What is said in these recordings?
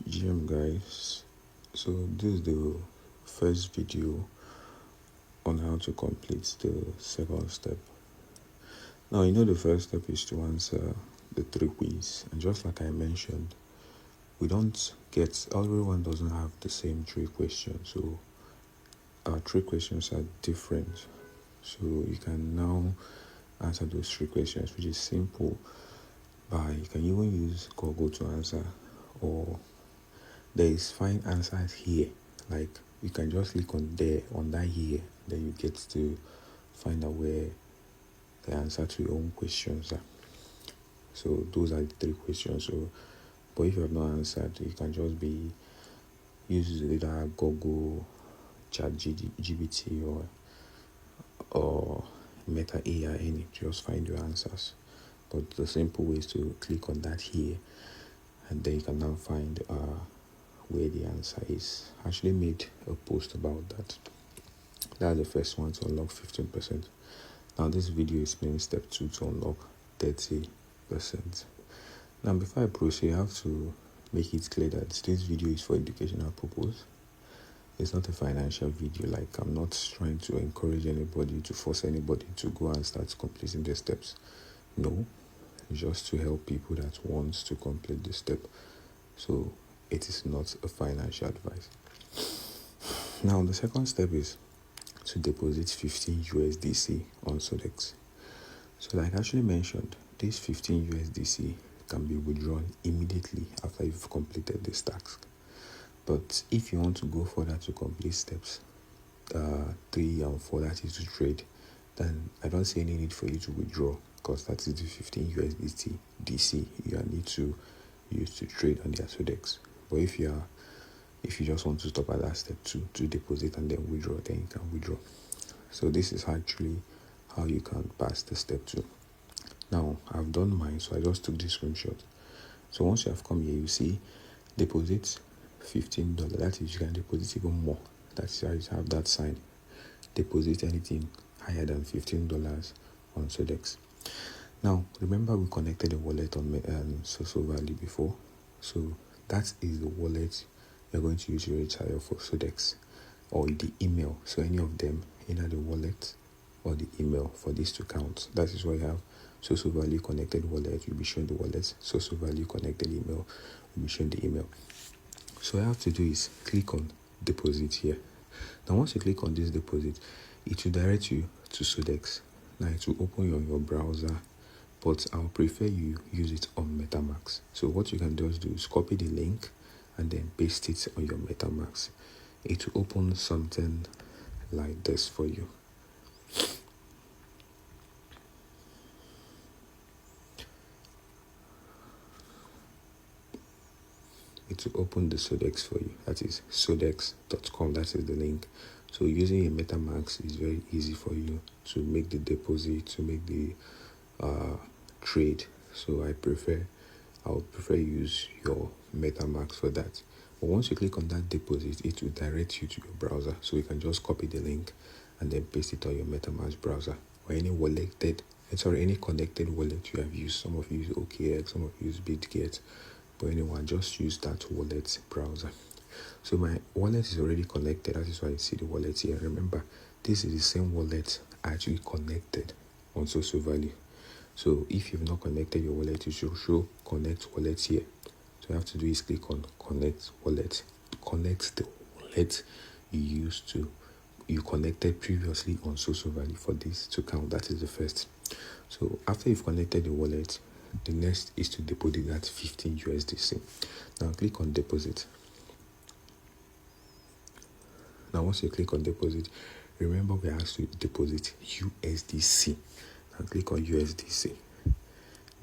GM guys, so this is the first video on how to complete the second step. Now you know the first step is to answer the 3 quiz, and just like I mentioned, everyone doesn't have the same 3 questions, so our 3 questions are different. So you can now answer those 3 questions, which is simple. You can even use Google to answer, or there is find answers here. Like you can just click on that here, then you get to find out where the answer to your own questions are. So those are the 3 questions. But if you have not answered, you can just use either Google, ChatGPT, or Meta AI, any. Just find your answers. But the simple way is to click on that here, and then you can now find where the answer is. I actually made a post about that. That's the first one, to unlock 15%. Now this video is playing step 2 to unlock 30%. Now before I proceed, I have to make it clear that this video is for educational purpose. It's not a financial video. Like, I'm not trying to encourage anybody, to force anybody to go and start completing the steps. No, it's just to help people that want to complete the step. So it is not a financial advice. Now the second step is to deposit 15 USDC on SoDex. So like I actually mentioned, this 15 USDC can be withdrawn immediately after you've completed this task. But if you want to go further to complete steps 3 and 4, that is to trade, then I don't see any need for you to withdraw, because that is the 15 USDC you need to use to trade on the SoDex. But if you just want to stop at that step 2 to deposit and then withdraw, then you can withdraw. So this is actually how you can pass the step 2. Now I've done mine, so I just took this screenshot. So once you have come here, you see deposit $15. That is, you can deposit even more. That's how you have that sign. Deposit anything higher than $15 on SoDex. Now remember, we connected a wallet on SoSoValue before. So that is the wallet you're going to use to register for SoDex, or the email. So any of them, either the wallet or the email, for this to count. That is why you have SoSoValue connected wallet, you'll be showing the wallet. SoSoValue connected email, will be showing the email. So all I have to do is click on deposit here. Now once you click on this deposit, it will direct you to SoDex. Now it will open on your browser, but I'll prefer you use it on MetaMask. So what you can just do is copy the link and then paste it on your MetaMask. It will open something like this for you. It will open the SoDex for you. That is sodex.com. That is the link. So using a MetaMask is very easy for you to make the deposit, to make the trade. So I would prefer use your MetaMask for that. But once you click on that deposit, it will direct you to your browser. So you can just copy the link and then paste it on your MetaMask browser, or any connected wallet you have used. Some of you use OKX, some of you use BitGet. But anyone, just use that wallet browser. So my wallet is already connected. That is why you see the wallet here. Remember, this is the same wallet I actually connected on SoSoValue. So if you've not connected your wallet, you should show connect wallet here. So you have to do is click on connect wallet. Connect the wallet you connected previously on SoSoValue for this to count. That is the first. So after you've connected the wallet, the next is to deposit that 15 USDC. Now click on deposit. Now once you click on deposit, remember we asked you to deposit USDC. Now click on USDC.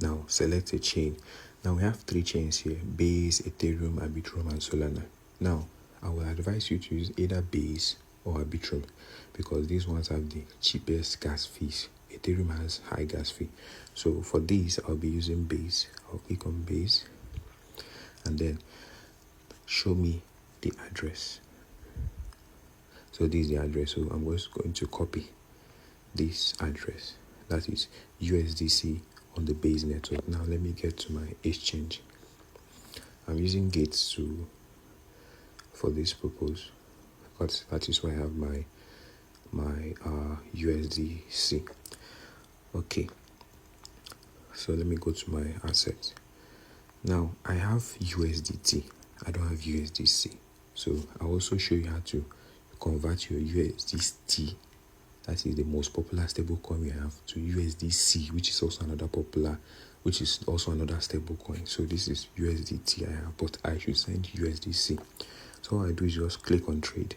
Now select a chain. Now we have 3 chains here: Base, Ethereum, Arbitrum, and Solana. Now I will advise you to use either Base or Arbitrum, because these ones have the cheapest gas fees. Ethereum has high gas fee. So for these, I'll be using Base. I'll click on Base and then show me the address. So this is the address. So I'm just going to copy this address. That is USDC on the Base network. Now let me get to my exchange. I'm using gates for this purpose, because that is where I have my USDC. Okay, so let me go to my assets. Now I have USDT, I don't have USDC. So I'll also show you how to convert your USDT, that is the most popular stable coin we have, to USDC, which is also another stable coin. So this is USDT I have, but I should send USDC. So all I do is just click on trade.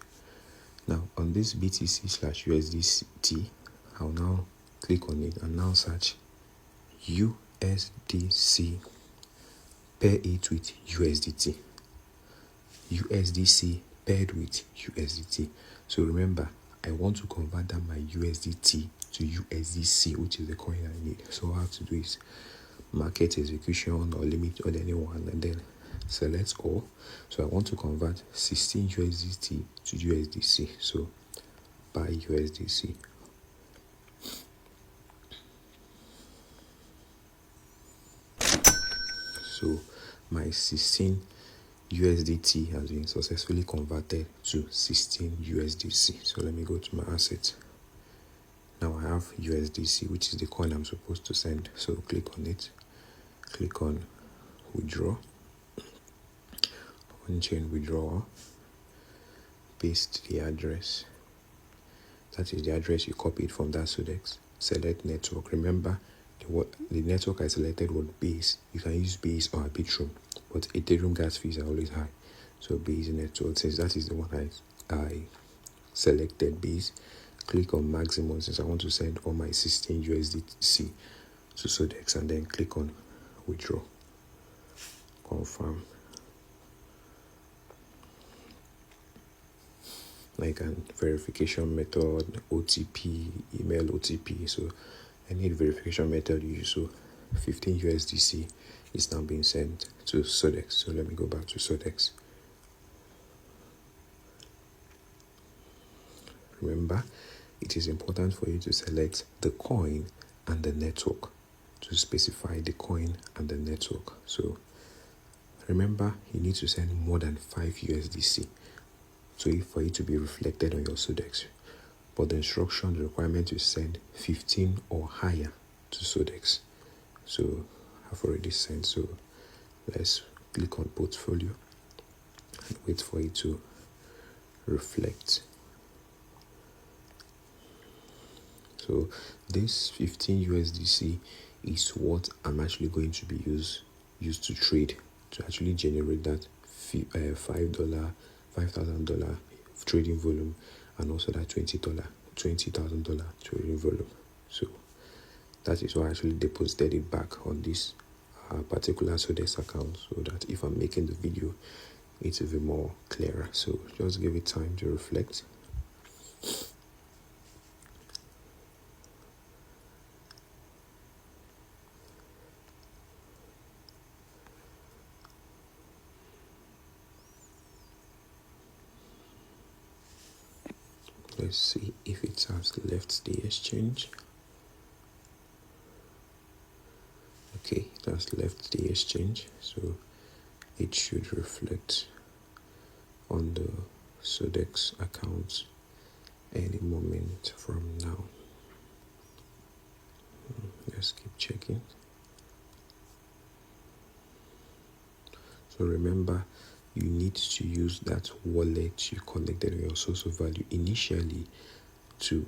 Now on this BTC/USDT, I'll now click on it and now search USDC, pair it with USDT. USDC paired with USDT. So remember, I want to convert that my USDT to USDC, which is the coin I need. So all I have to do is market execution or limit on anyone, and then select all. So I want to convert 16 USDT to USDC. So buy USDC. So my 16 USDT has been successfully converted to 16 USDC. So let me go to my assets. Now I have USDC, which is the coin I'm supposed to send. So click on it, click on withdraw, on-chain withdrawal, paste the address. That is the address you copied from that SODEX. Select network. Remember, the network I selected was Base. You can use Base or Arbitrum, but Ethereum gas fees are always high. So Base network, since that is the one I selected, Base, click on maximum, since I want to send all my 16 USDC to SODEX, and then click on withdraw, confirm. Like a verification method, OTP, email OTP. So any verification method you use. So 15 USDC is now being sent to SODEX. So let me go back to SODEX. Remember, it is important for you to select the coin and the network, to specify the coin and the network. So remember, you need to send more than 5 USDC for it to be reflected on your SODEX. But the instruction, the requirement is send 15 or higher to SODEX. So I've already sent. So let's click on portfolio and wait for it to reflect. So this 15 USDC is what I'm actually going to be used to trade, to actually generate that $5,000 trading volume, and also that $20,000 trading volume. So that is why I actually deposited it back on this particular SODEX account, so that if I'm making the video, it will be more clearer. So just give it time to reflect. Let's see if it has left the exchange. Okay, it has left the exchange, so it should reflect on the SODEX account any moment from now. Let's keep checking. So remember, you need to use that wallet you connected on your SoSoValue initially to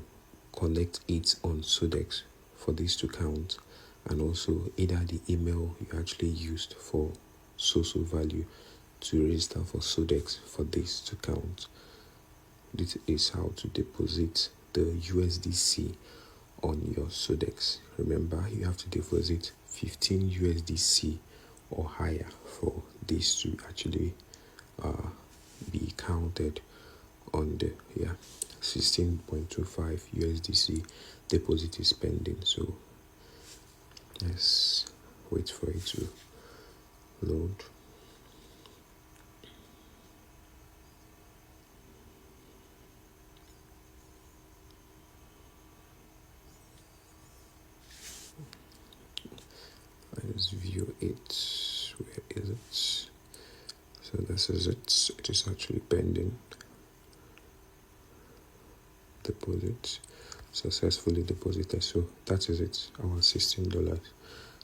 connect it on SODEX for this to count, and also either the email you actually used for SoSoValue to register for SODEX for this to count. This is how to deposit the USDC on your SODEX. Remember, you have to deposit 15 USDC or higher for this to actually be counted on the 16.25 USDC deposit is pending. So let's wait for it to load. Let's view it. Where is it? So this is it. It is actually pending. Deposit successfully deposited. So that is it, our $16.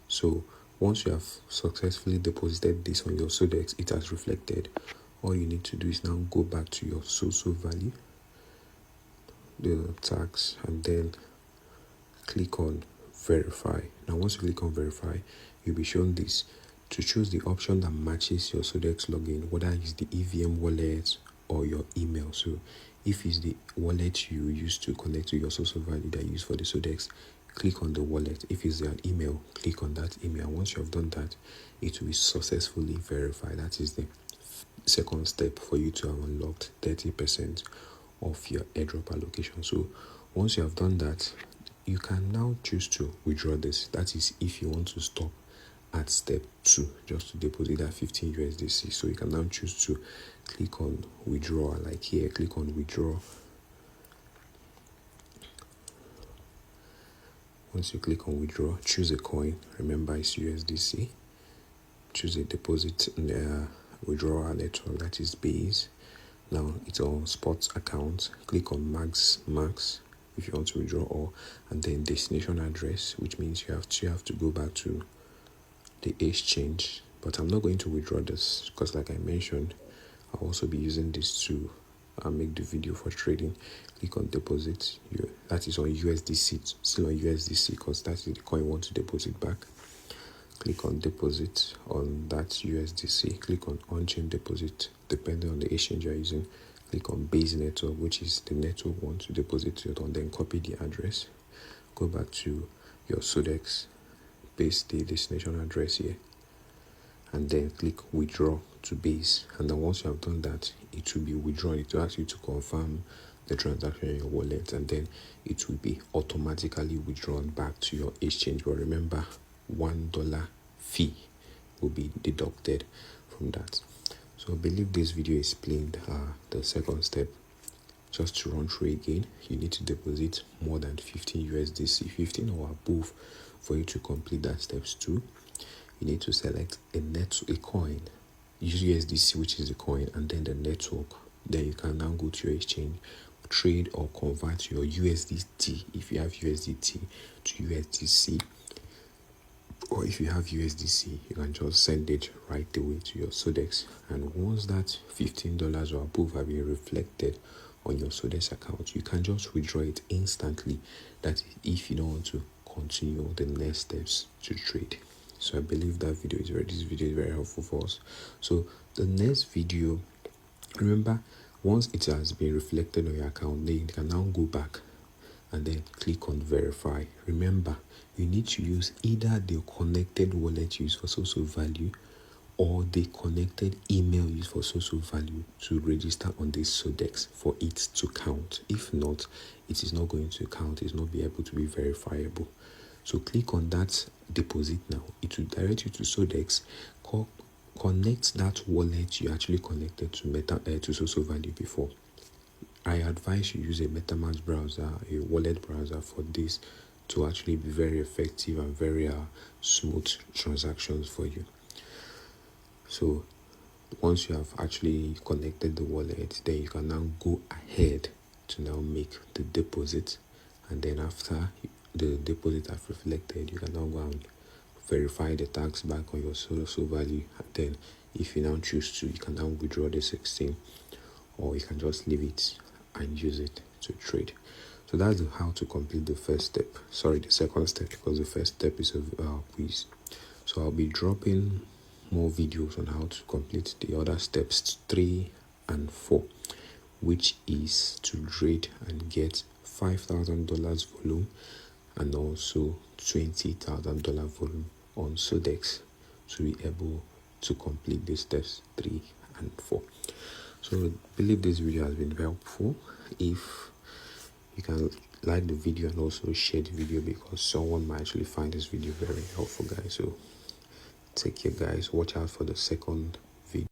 So once you have successfully deposited this on your SoDex, it has reflected. All you need to do is now go back to your SoSoValue, the tax, and then click on verify. Now once you click on verify, you'll be shown this. To choose the option that matches your SoDex login, whether it's the EVM wallet or your email. So if it's the wallet you use to connect to your SoSoValue that you use for the SoDex, click on the wallet. If it's an email, click on that email. Once you have done that, it will be successfully verified. That is the second step for you to have unlocked 30% of your airdrop allocation. So once you have done that, you can now choose to withdraw this. That is if you want to stop at step 2, just to deposit that 15 USDC. So you can now choose to click on withdraw, like here, click on withdraw. Once you click on withdraw, choose a coin. Remember, it's USDC. Choose a deposit withdrawal network, that is Base. Now it's on sports account. Click on max if you want to withdraw all, and then destination address, which means you have to go back to the exchange. But I'm not going to withdraw this because, like I mentioned, I'll also be using this to make the video for trading. Click on deposit. That is on USDC, still on USDC, because that is the coin you want to deposit back. Click on deposit on that USDC. Click on on-chain deposit, depending on the exchange you're using. Click on base network, which is the network you want to deposit it on. Then copy the address. Go back to your SoDex. Paste the destination address here, and then click withdraw to Base. And then once you have done that, it will be withdrawn. It will ask you to confirm the transaction in your wallet, and then it will be automatically withdrawn back to your exchange. But remember, $1 fee will be deducted from that. So I believe this video explained the second step. Just to run through again, you need to deposit more than 15 USDC, 15 or above, for you to complete that steps 2. You need to select a coin, use USDC, which is the coin, and then the network. Then you can now go to your exchange, trade or convert your USDT, if you have USDT, to USDC. Or if you have USDC, you can just send it right away to your SoDex. And once that $15 or above have been reflected on your SoDex account, you can just withdraw it instantly. That is if you don't want to continue the next steps to trade. So I believe this video is very helpful for us. So the next video, remember, once it has been reflected on your account, then you can now go back and then click on verify. Remember, you need to use either the connected wallet used for SoSoValue or the connected email used for SoSoValue to register on this SoDex for it to count. If not, it is not going to count. It's not be able to be verifiable. So click on that deposit now. It will direct you to SoDex. Connect that wallet you actually connected to SoSoValue before. I advise you use a MetaMask browser, a wallet browser, for this to actually be very effective and very smooth transactions for you. So once you have actually connected the wallet, then you can now go ahead to now make the deposit. And then after the deposit have reflected, you can now go and verify the tax back on your SoSoValue. And then if you now choose to, you can now withdraw the 16, or you can just leave it and use it to trade. So that's how to complete the second step, because the first step is a quiz. So I'll be dropping more videos on how to complete the other steps 3 and 4, which is to trade and get $5,000 volume and also $20,000 volume on SoDex to be able to complete the steps 3 and 4. So I believe this video has been helpful. If you can like the video and also share the video, because someone might actually find this video very helpful, guys. So take care, guys. Watch out for the second